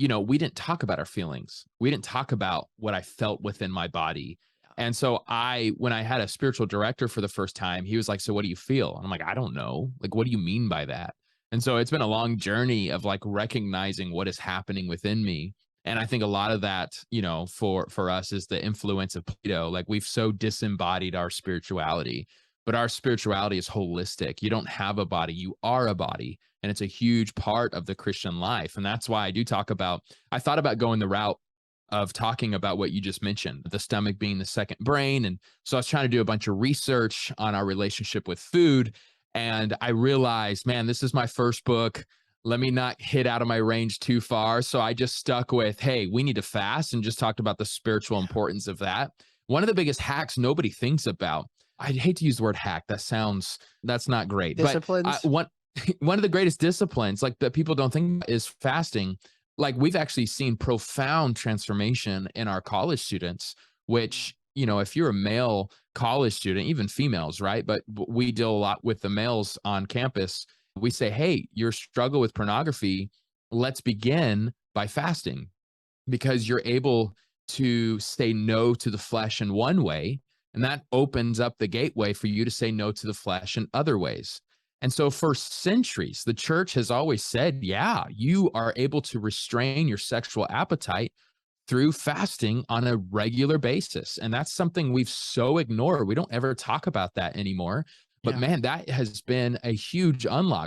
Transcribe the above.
we didn't talk about our feelings. We didn't talk about what I felt within my body. And so when I had a spiritual director for the first time, he was like, "So what do you feel?" And I'm like, "I don't know. Like, what do you mean by that?" And so it's been a long journey of like recognizing what is happening within me. And I think a lot of that, for us is the influence of Plato. Like we've so disembodied our spirituality, but our spirituality is holistic. You don't have a body, you are a body. And it's a huge part of the Christian life. And that's why I thought about going the route of talking about what you just mentioned, the stomach being the second brain. And so I was trying to do a bunch of research on our relationship with food. And I realized, man, this is my first book. Let me not hit out of my range too far. So I just stuck with, hey, we need to fast, and just talked about the spiritual importance of that. One of the biggest hacks nobody thinks about, I hate to use the word hack. That's not great. But Disciplines. one of the greatest disciplines, like that people don't think about, is fasting. Like we've actually seen profound transformation in our college students, which, if you're a male college student, even females, right? But we deal a lot with the males on campus. We say, hey, your struggle with pornography, let's begin by fasting, because you're able to say no to the flesh in one way, and that opens up the gateway for you to say no to the flesh in other ways. And so for centuries, the church has always said, yeah, you are able to restrain your sexual appetite through fasting on a regular basis. And that's something we've so ignored. We don't ever talk about that anymore. But Yeah. man, that has been a huge unlock.